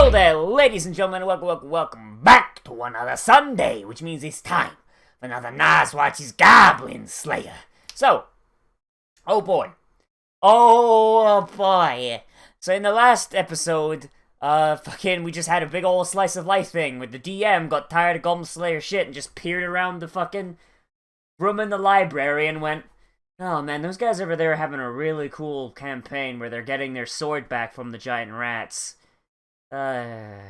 Hello there, ladies and gentlemen, welcome back to another Sunday, which means it's time for another Nozz Watches Goblin Slayer. So, oh boy. So in the last episode, we just had a big old slice of life thing where the DM got tired of Goblin Slayer shit and just peered around the fucking room in the library and went, oh man, those guys over there are having a really cool campaign where they're getting their sword back from the giant rats. Oh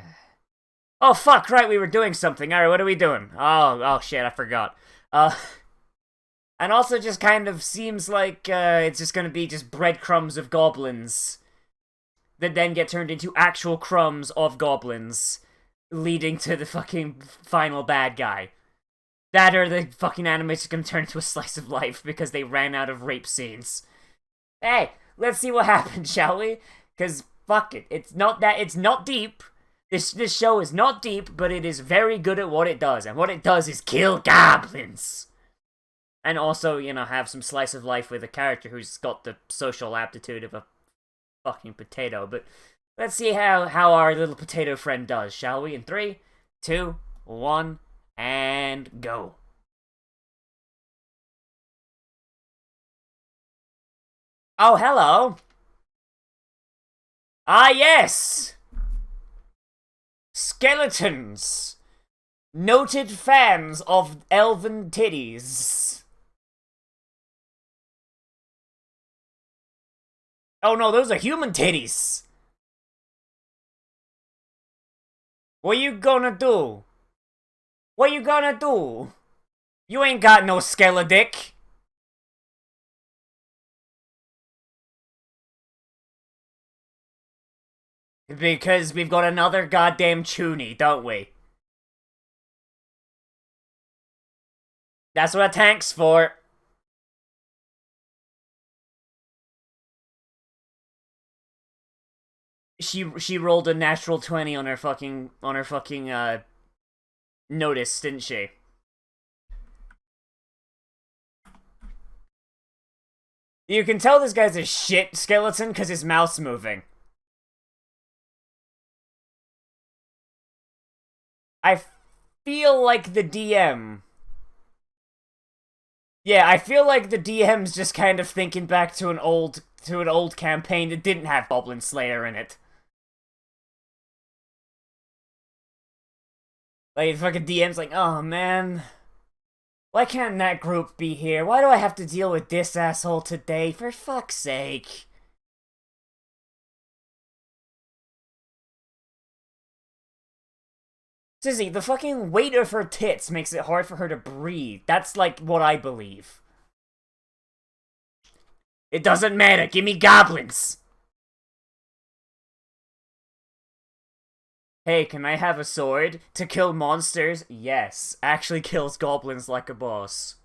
fuck, right, we were doing something. Alright, what are we doing? Oh shit, I forgot. And also just kind of seems like, it's just gonna be just breadcrumbs of goblins that then get turned into actual crumbs of goblins, leading to the fucking final bad guy. That or the fucking animation's gonna turn into a slice of life because they ran out of rape scenes. Hey, let's see what happens, shall we? Because fuck it, it's not deep. This show is not deep, but it is very good at what it does, and what it does is kill goblins. And also, you know, have some slice of life with a character who's got the social aptitude of a fucking potato. But let's see how our little potato friend does, shall we? In 3, 2, 1, and go. Oh, hello. Ah, yes! Skeletons! Noted fans of elven titties. Oh no, those are human titties! What you gonna do? What you gonna do? You ain't got no skeledick. Because we've got another goddamn chuny, don't we? That's what a tank's for. She rolled a natural 20 on her fucking notice, didn't she? You can tell this guy's a shit skeleton because his mouth's moving. I feel like the DM... Yeah, I feel like the DM's just kind of thinking back to an old campaign that didn't have Goblin Slayer in it. Like, fucking DM's like, oh man, why can't that group be here? Why do I have to deal with this asshole today? For fuck's sake. Sizzy, the fucking weight of her tits makes it hard for her to breathe. That's, like, what I believe. It doesn't matter, give me goblins! Hey, can I have a sword? To kill monsters? Yes. Actually kills goblins like a boss.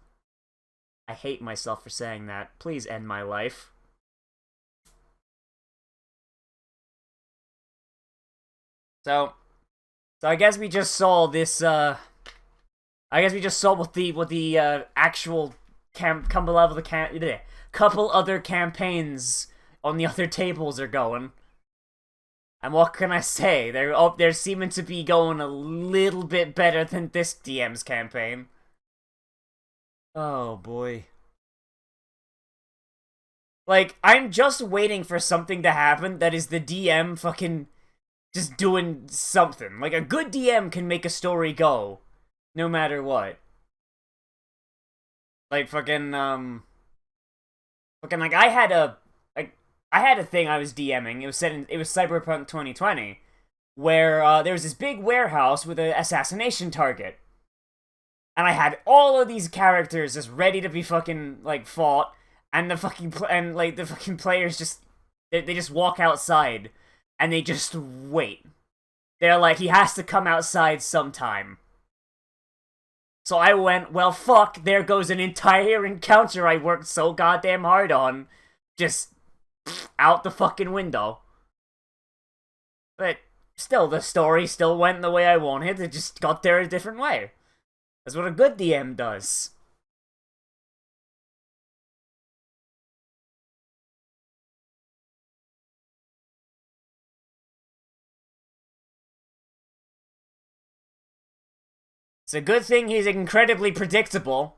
I hate myself for saying that. Please end my life. So I guess we just saw this, I guess we just saw what the actual couple other campaigns on the other tables are going. And what can I say? They're seeming to be going a little bit better than this DM's campaign. Oh boy. Like, I'm just waiting for something to happen that is the DM fucking just doing something. Like, a good DM can make a story go, no matter what. Like, like, I had a thing I was DMing. It was Cyberpunk 2020, where there was this big warehouse with an assassination target, and I had all of these characters just ready to be fucking like fought, and the fucking players just they just walk outside, and they just wait. They're like, he has to come outside sometime. So I went, well, fuck, there goes an entire encounter I worked so goddamn hard on. Just out the fucking window. But still, the story still went the way I wanted. It just got there a different way. That's what a good DM does. It's a good thing he's incredibly predictable.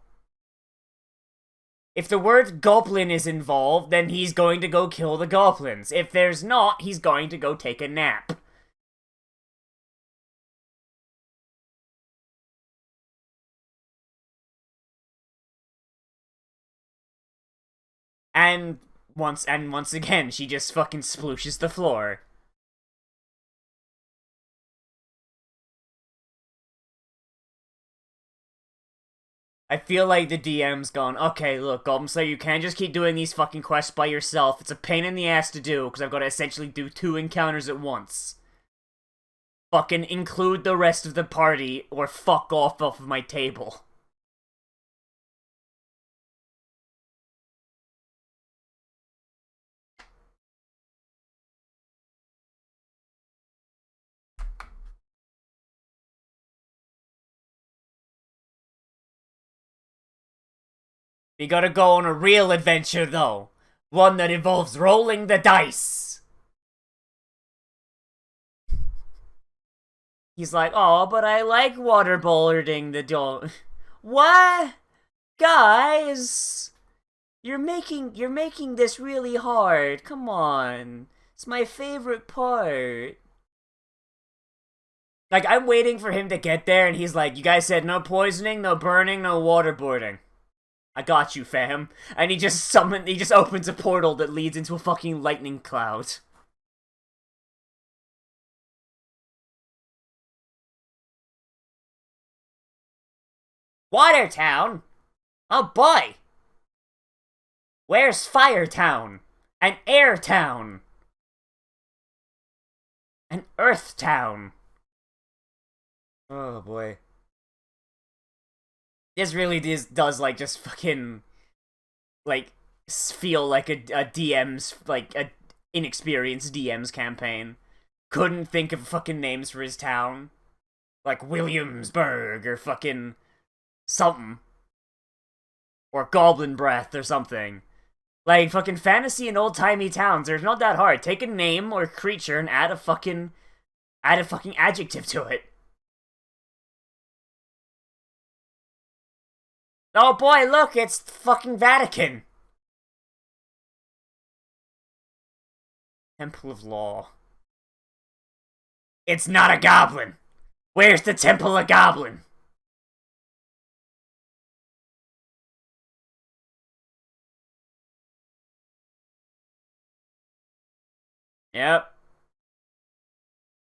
If the word goblin is involved, then he's going to go kill the goblins. If there's not, he's going to go take a nap. And once again, she just fucking splooshes the floor. I feel like the DM's gone, okay, look, Goblin Slayer, you can't just keep doing these fucking quests by yourself. It's a pain in the ass to do, because I've got to essentially do 2 encounters at once. Fucking include the rest of the party, or fuck off of my table. We gotta go on a real adventure, though. One that involves rolling the dice. He's like, oh, but I like waterboarding the door. What? Guys? You're making this really hard. Come on. It's my favorite part. Like, I'm waiting for him to get there, and he's like, you guys said no poisoning, no burning, no waterboarding. I got you, fam. And he just opens a portal that leads into a fucking lightning cloud. Watertown? Oh boy! Where's Firetown? And Airtown? And Earthtown? Oh boy. This really does like, just fucking, like, feel like a DM's, like, a inexperienced DM's campaign. Couldn't think of fucking names for his town. Like Williamsburg, or fucking something. Or Goblin Breath, or something. Like, fucking fantasy and old-timey towns, they're not that hard. Take a name or creature and add a fucking adjective to it. Oh boy, look, it's fucking Vatican. Temple of Law. It's not a goblin. Where's the Temple of Goblin? Yep.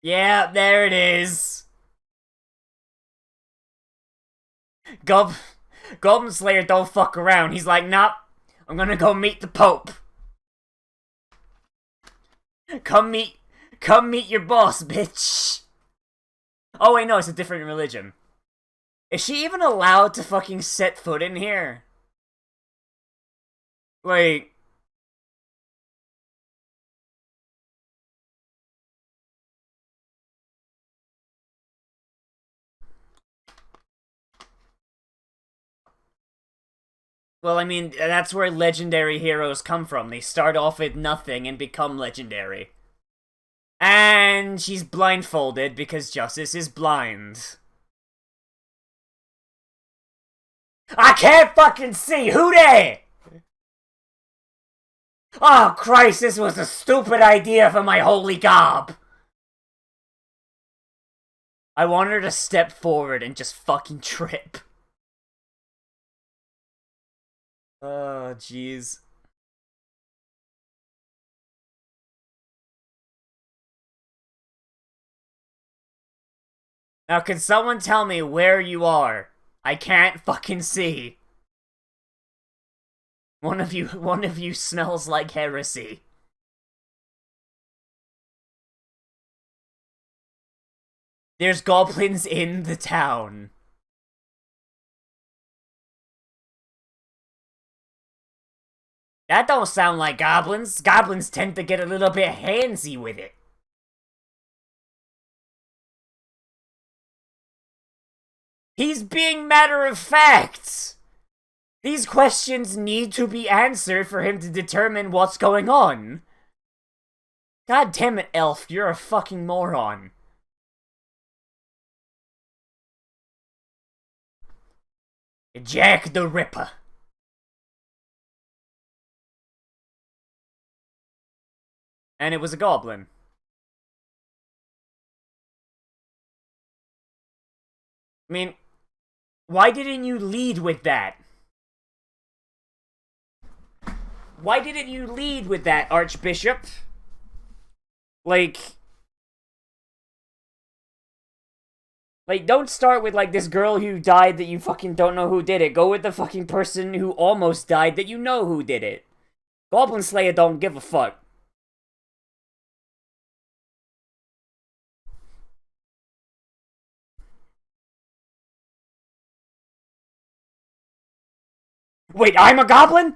Yeah, there it is. Goblin Slayer don't fuck around. He's like, nah, I'm gonna go meet the Pope. Come meet your boss, bitch. Oh wait, no, it's a different religion. Is she even allowed to fucking set foot in here? Like... Well, I mean, that's where legendary heroes come from. They start off with nothing and become legendary. And she's blindfolded because justice is blind. I can't fucking see! Who there? Oh, Christ, this was a stupid idea for my holy gob! I want her to step forward and just fucking trip. Oh, jeez. Now, can someone tell me where you are? I can't fucking see. One of you smells like heresy. There's goblins in the town. That don't sound like goblins. Goblins tend to get a little bit handsy with it. He's being matter of fact. These questions need to be answered for him to determine what's going on. God damn it, Elf, you're a fucking moron. Jack the Ripper. And it was a goblin. I mean, why didn't you lead with that? Why didn't you lead with that, Archbishop? Like, don't start with, like, this girl who died that you fucking don't know who did it. Go with the fucking person who almost died that you know who did it. Goblin Slayer don't give a fuck. Wait, I'm a goblin?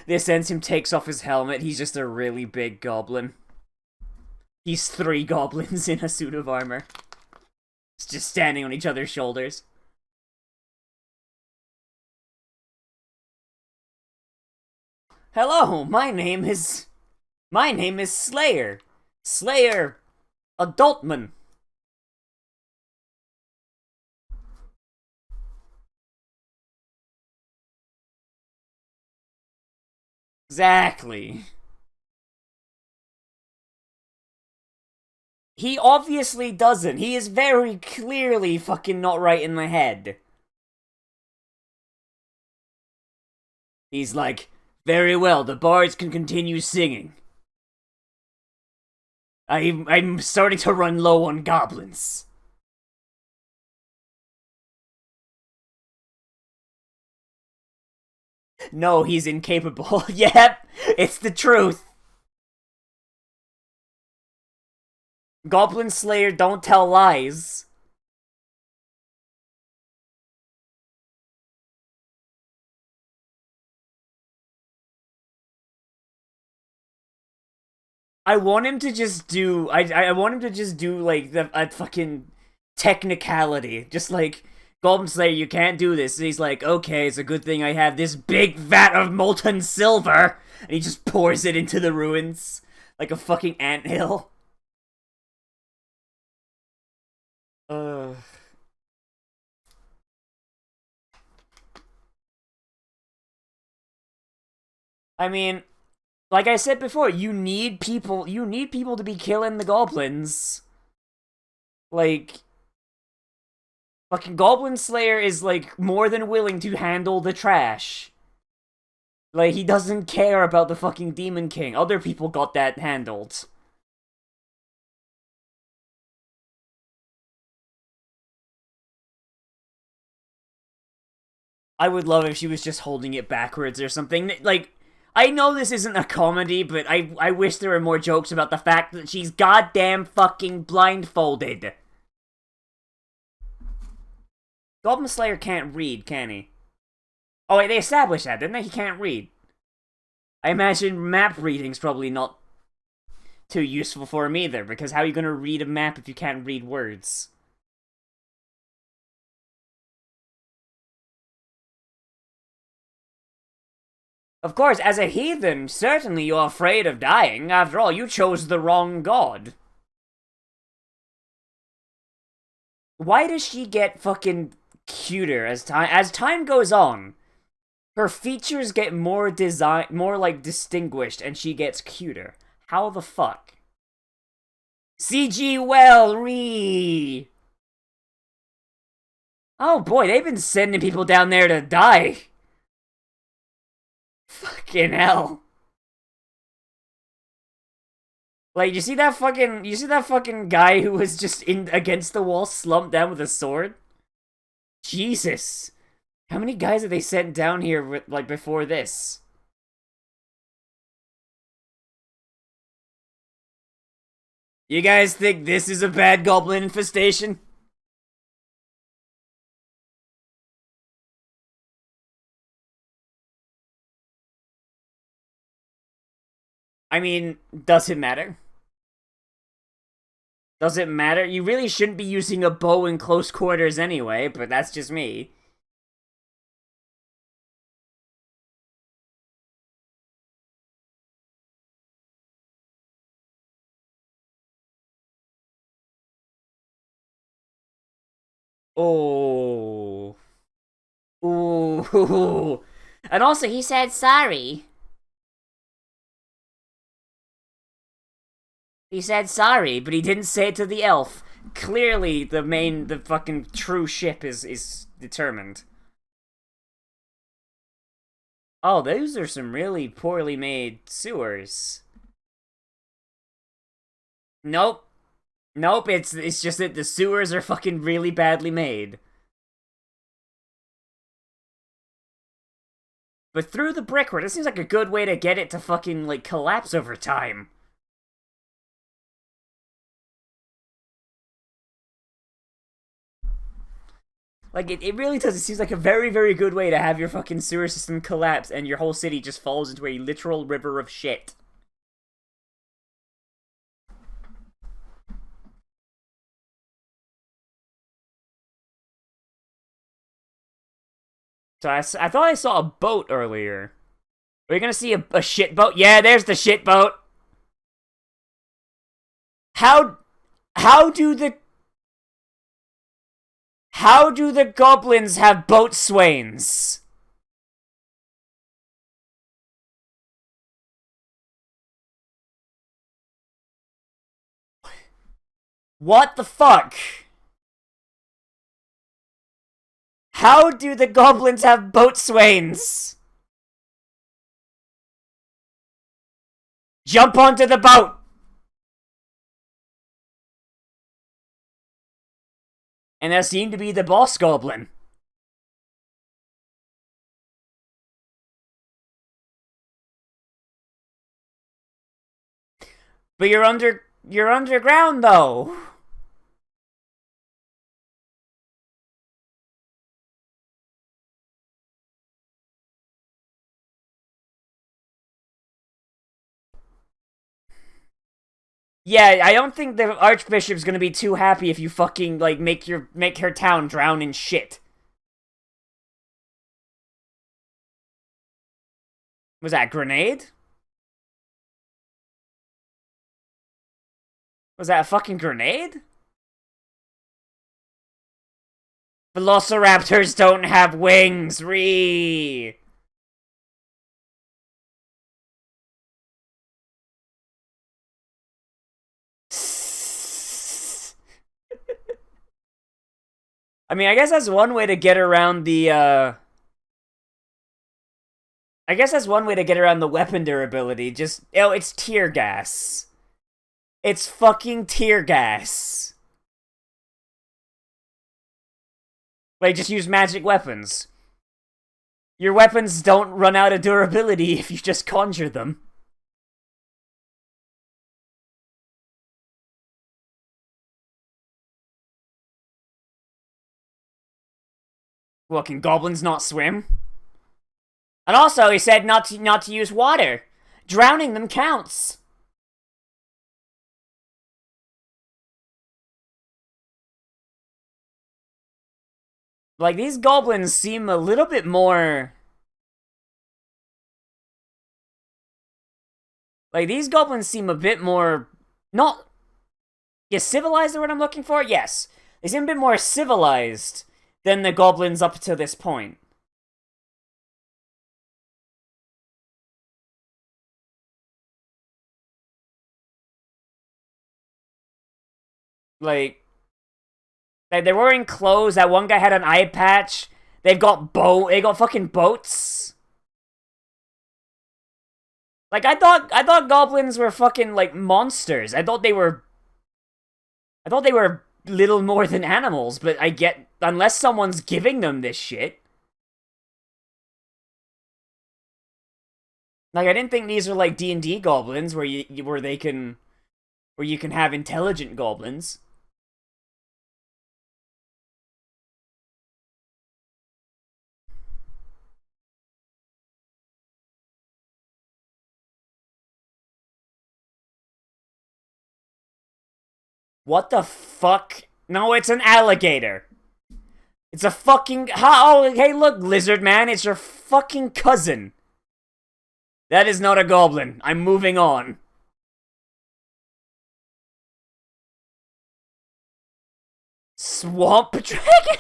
This ends him takes off his helmet. He's just a really big goblin. He's 3 goblins in a suit of armor. It's just standing on each other's shoulders. Hello, my name is Slayer. Slayer Adultman. Exactly. He obviously doesn't. He is very clearly fucking not right in the head. He's like, very well, the bards can continue singing. I'm starting to run low on goblins. No, he's incapable. Yep, it's the truth. Goblin Slayer don't tell lies. I want him to just do. I want him to just do like a fucking technicality. Just like Goblin Slayer, you can't do this. And he's like, okay, it's a good thing I have this big vat of molten silver, and he just pours it into the ruins like a fucking anthill. Uh. I mean, like I said before, you need people to be killing the goblins. Like, fucking Goblin Slayer is, like, more than willing to handle the trash. Like, he doesn't care about the fucking Demon King. Other people got that handled. I would love if she was just holding it backwards or something. Like, I know this isn't a comedy, but I wish there were more jokes about the fact that she's goddamn fucking blindfolded. Goblin Slayer can't read, can he? Oh wait, they established that, didn't they? He can't read. I imagine map reading's probably not too useful for him either, because how are you gonna read a map if you can't read words? Of course, as a heathen, certainly you're afraid of dying. After all, you chose the wrong god. Why does she get fucking cuter as time goes on? Her features get more like distinguished, and she gets cuter. How the fuck? CG well, re. Oh boy, they've been sending people down there to die. Fucking hell. Like, you see that fucking guy who was just in against the wall, slumped down with a sword? Jesus. How many guys have they sent down here with, like, before this? You guys think this is a bad goblin infestation? I mean, does it matter? Does it matter? You really shouldn't be using a bow in close quarters anyway, but that's just me. Oh. Ooh. And also, he said sorry. He said sorry, but he didn't say it to the elf. Clearly, the fucking true ship is determined. Oh, those are some really poorly made sewers. Nope. Nope, it's just that the sewers are fucking really badly made. But through the brickwork, it seems like a good way to get it to fucking, like, collapse over time. Like, it really does. It seems like a very, very good way to have your fucking sewer system collapse and your whole city just falls into a literal river of shit. So I thought I saw a boat earlier. Are you gonna see a shit boat? Yeah, there's the shit boat. How how do the how do the goblins have boat swains? What the fuck? How do the goblins have boat swains? Jump onto the boat! And that seemed to be the boss goblin. But you're underground though. Yeah, I don't think the Archbishop's gonna be too happy if you fucking, like, make her town drown in shit. Was that a grenade? Was that a fucking grenade? Velociraptors don't have wings, Ree! I mean, I guess that's one way to get around the, I guess that's one way to get around the weapon durability. Just, it's tear gas. It's fucking tear gas. Like, just use magic weapons. Your weapons don't run out of durability if you just conjure them. Well, can goblins not swim? And also, he said not to use water. Drowning them counts. Like, these goblins seem a little bit more... Like, these goblins seem a bit more... Not... Yeah, civilized is what I'm looking for? Yes. They seem a bit more civilized than the goblins up to this point. Like, they're wearing clothes. That one guy had an eye patch. They got fucking boats. Like, I thought goblins were fucking, like, monsters. I thought they were little more than animals, but I get, unless someone's giving them this shit. Like, I didn't think these were like D&D goblins where you can have intelligent goblins. What the fuck? No, it's an alligator. It's a fucking... Oh, hey, look, lizard man, it's your fucking cousin. That is not a goblin. I'm moving on. Swamp dragon?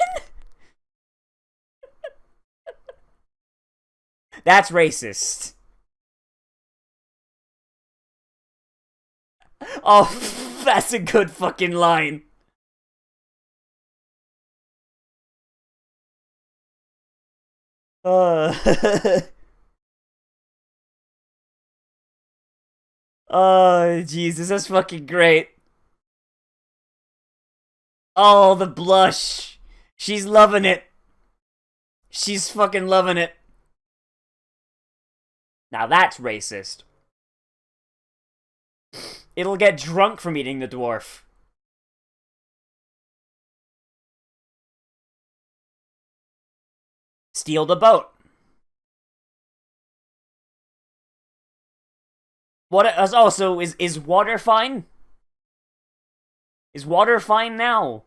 That's racist. Oh, that's a good fucking line. Oh, Jesus, that's fucking great. Oh, the blush. She's loving it. She's fucking loving it. Now that's racist. It'll get drunk from eating the dwarf. Steal the boat. What? Oh, so is water fine? Is water fine now?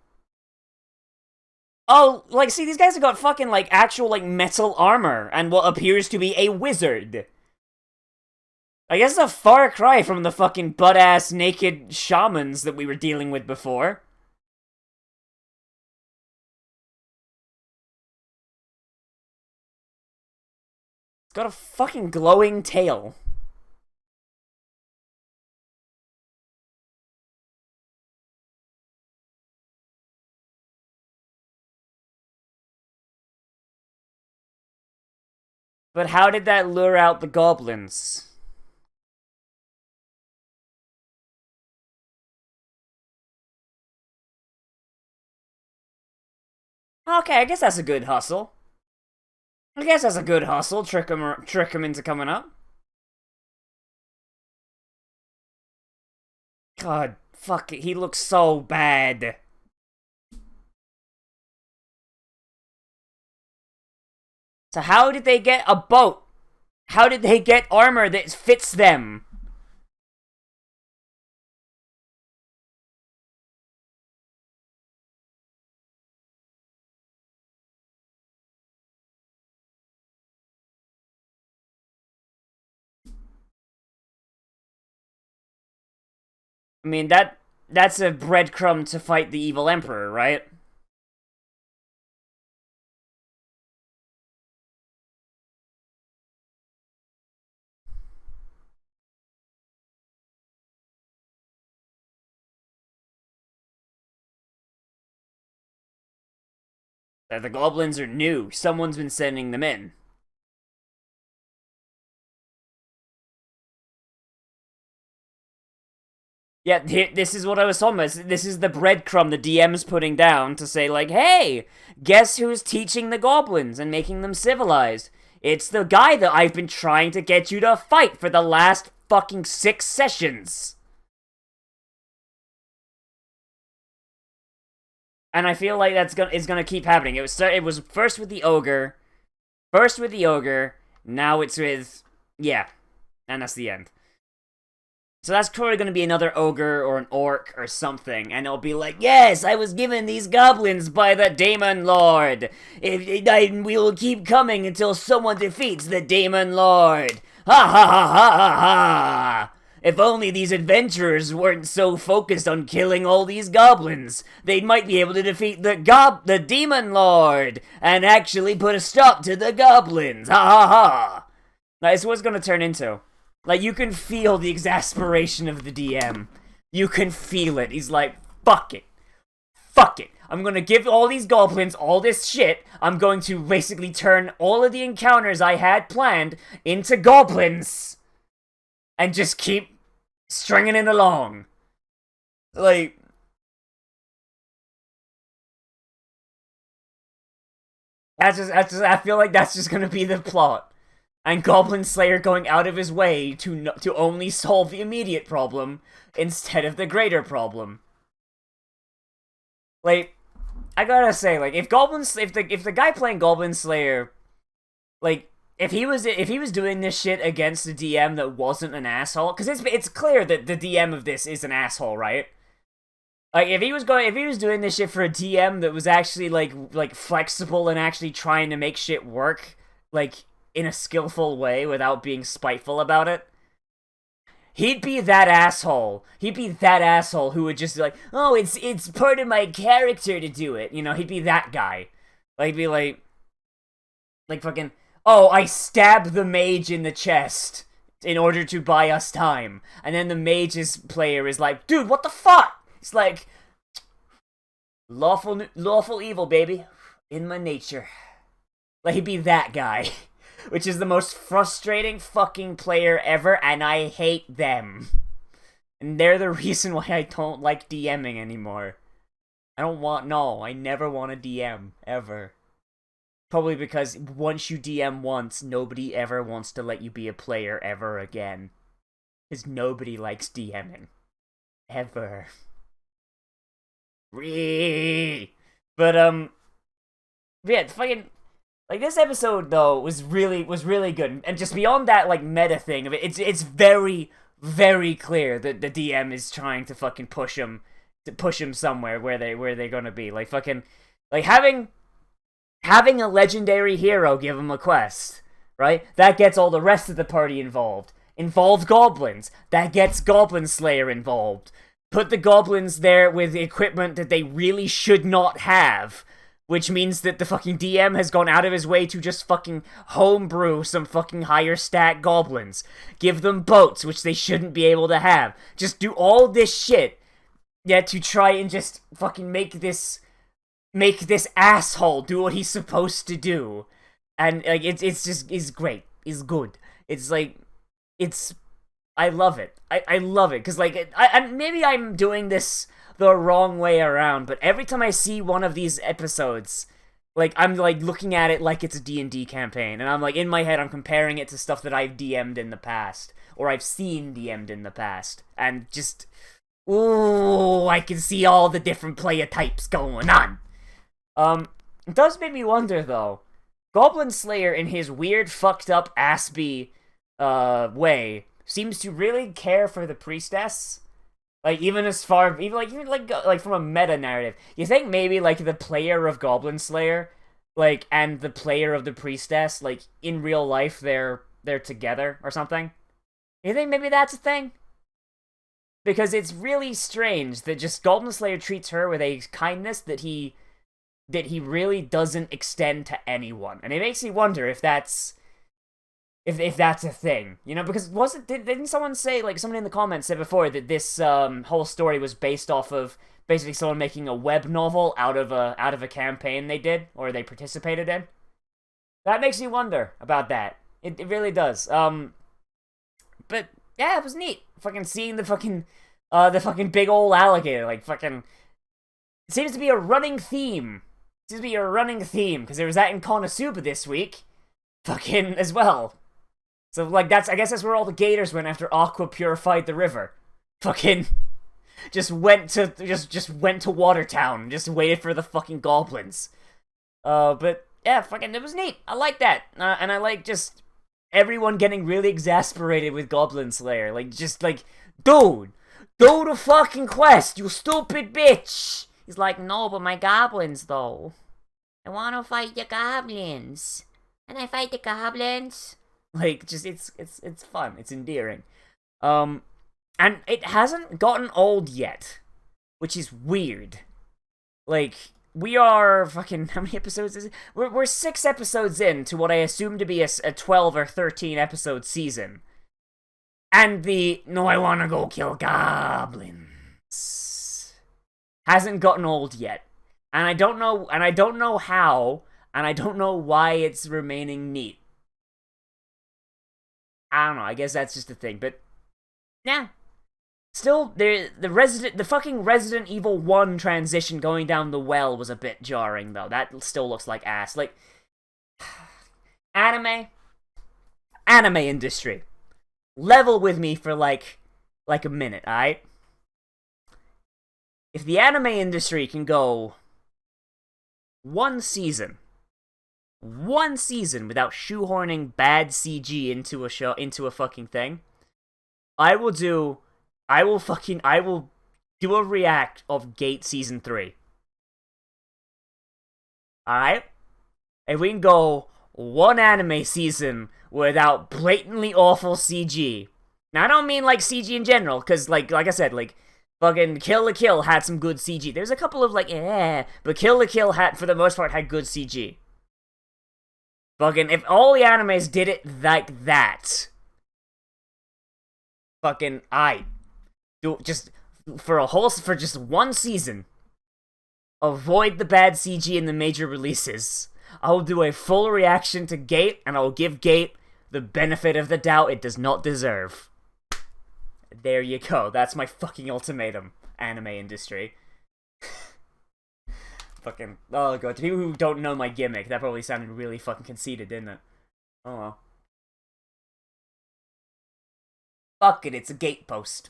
Oh, like, see, these guys have got fucking, like, actual, like, metal armor and what appears to be a wizard. I guess it's a far cry from the fucking butt-ass naked shamans that we were dealing with before. It's got a fucking glowing tail. But how did that lure out the goblins? Okay, I guess that's a good hustle. I guess that's a good hustle. Trick him into coming up. God, fuck it. He looks so bad. So how did they get a boat? How did they get armor that fits them? I mean, that's a breadcrumb to fight the evil emperor, right? That the goblins are new. Someone's been sending them in. Yeah, this is what I was talking about. This is the breadcrumb the DM's putting down to say, like, hey, guess who's teaching the goblins and making them civilized? It's the guy that I've been trying to get you to fight for the last fucking 6 sessions. And I feel like that's gonna keep happening. It was first with the ogre, now it's with, yeah, and that's the end. So that's probably going to be another ogre or an orc or something, and it'll be like, yes, I was given these goblins by the Demon Lord. We will keep coming until someone defeats the Demon Lord. Ha ha ha ha ha ha! If only these adventurers weren't so focused on killing all these goblins, they might be able to defeat the Demon Lord and actually put a stop to the goblins. Ha ha ha! That's what it's going to turn into. Like, you can feel the exasperation of the DM. You can feel it. He's like, fuck it. Fuck it. I'm gonna give all these goblins all this shit. I'm going to basically turn all of the encounters I had planned into goblins. And just keep stringing it along. Like... I feel like that's just gonna be the plot. And Goblin Slayer going out of his way to only solve the immediate problem instead of the greater problem. Like, I gotta say, like, if the guy playing Goblin Slayer, like, if he was doing this shit against a DM that wasn't an asshole, because it's clear that the DM of this is an asshole, right? Like, if he was doing this shit for a DM that was actually like flexible and actually trying to make shit work, like, in a skillful way without being spiteful about it, He'd be that asshole. He'd be that asshole who would just be like, oh, it's part of my character to do it. You know, he'd be that guy. Like, he'd be like fucking, oh, I stabbed the mage in the chest in order to buy us time. And then the mage's player is like, dude, what the fuck? It's like, lawful evil, baby. In my nature. Like, he'd be that guy. Which is the most frustrating fucking player ever, and I hate them. And they're the reason why I don't like DMing anymore. I never want to DM, ever. Probably because once you DM once, nobody ever wants to let you be a player ever again. Because nobody likes DMing. Ever. But, yeah, fucking... Like, this episode, though, was really good. And just beyond that, like, meta thing of it, it's very, very clear that the DM is trying to fucking push him somewhere where they're gonna be. Like, fucking, like, having a legendary hero give him a quest, right? That gets all the rest of the party involved. Involve goblins. That gets Goblin Slayer involved. Put the goblins there with equipment that they really should not have. Which means that the fucking DM has gone out of his way to just fucking homebrew some fucking higher stat goblins. Give them boats, which they shouldn't be able to have. Just do all this shit, yeah, to try and just fucking make this asshole do what he's supposed to do. And, like, it's great. It's good. It's, like, I love it. I love it, because, like, maybe I'm doing this the wrong way around, but every time I see one of these episodes, like, I'm, like, looking at it like it's a D&D campaign, and I'm, like, in my head, I'm comparing it to stuff that I've DM'd in the past, or I've seen DM'd in the past, and just, ooh, I can see all the different player types going on. It does make me wonder, though, Goblin Slayer, in his weird, fucked up, Aspie, way, seems to really care for the priestess. Like, even from a meta narrative, you think maybe, like, the player of Goblin Slayer, like, and the player of the priestess, like, in real life, they're together or something? You think maybe that's a thing? Because it's really strange that just Goblin Slayer treats her with a kindness that he really doesn't extend to anyone, and it makes me wonder if that's a thing, you know, because didn't someone say, like, someone in the comments said before that this whole story was based off of basically someone making a web novel out of a campaign they did or they participated in? That makes me wonder about that. It really does. But yeah, it was neat. Fucking seeing the fucking big old alligator, like, fucking. It seems to be a running theme. Because there was that in Konosuba this week, fucking as well. So, like, I guess that's where all the gators went after Aqua purified the river. Fucking just went to Watertown, just waited for the fucking goblins. But yeah, fucking, it was neat. I like that. And I like just everyone getting really exasperated with Goblin Slayer. Like, just like, dude, do the fucking quest, you stupid bitch. He's like, no, but my goblins, though. I want to fight the goblins. And I fight the goblins. Like, just, it's fun. It's endearing. And it hasn't gotten old yet. Which is weird. Like, we are fucking, how many episodes is it? We're 6 episodes in to what I assume to be a 12 or 13 episode season. And no, I wanna go kill goblins hasn't gotten old yet. And I don't know how, and I don't know why it's remaining neat. I don't know, I guess that's just a thing, but yeah. Still, the fucking Resident Evil 1 transition going down the well was a bit jarring, though. That still looks like ass. Like, anime industry. Level with me for like a minute, alright? If the anime industry can go one season without shoehorning bad CG into a fucking thing, I will do a react of Gate Season 3. Alright? If we can go one anime season without blatantly awful CG, Now, I don't mean, like, CG in general, because, like I said, like, fucking Kill la Kill had some good CG. There's a couple of, like, but Kill la Kill had, for the most part, had good CG. Fucking, if all the animes did it like that, fucking, just, for just one season, avoid the bad CG in the major releases. I'll do a full reaction to Gate, and I'll give Gate the benefit of the doubt it does not deserve. There you go. That's my fucking ultimatum, anime industry. Fucking, oh god, to people who don't know my gimmick, that probably sounded really fucking conceited, didn't it? Oh well. Fuck it, it's a Gate post.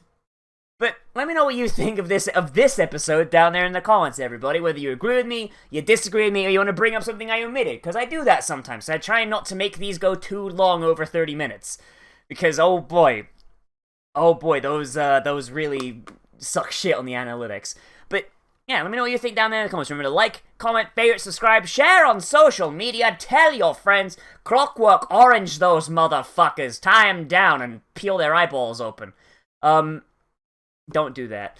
But let me know what you think of this episode down there in the comments, everybody. Whether you agree with me, you disagree with me, or you want to bring up something I omitted. Because I do that sometimes. So I try not to make these go too long, over 30 minutes. Because, oh boy, those really suck shit on the analytics. But, yeah, let me know what you think down there in the comments. Remember to like, comment, favorite, subscribe, share on social media, tell your friends, Clockwork Orange those motherfuckers, tie them down and peel their eyeballs open. Don't do that.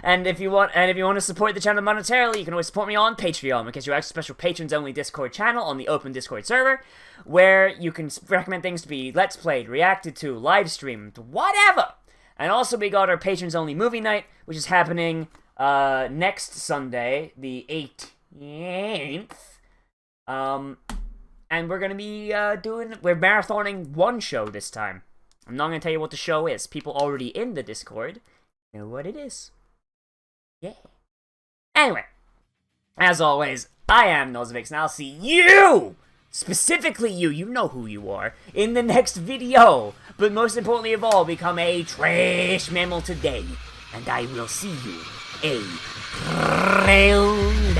And if you want to support the channel monetarily, you can always support me on Patreon, because you access special patrons-only Discord channel on the open Discord server, where you can recommend things to be Let's Played, reacted to, live streamed, whatever! And also we got our patrons-only movie night, which is happening next Sunday, the 18th. And we're gonna be we're marathoning one show this time. I'm not going to tell you what the show is. People already in the Discord know what it is. Yeah. Anyway, as always, I am Nozz, and I'll see you, specifically you know who you are, in the next video. But most importantly of all, become a trash mammal today. And I will see you a round.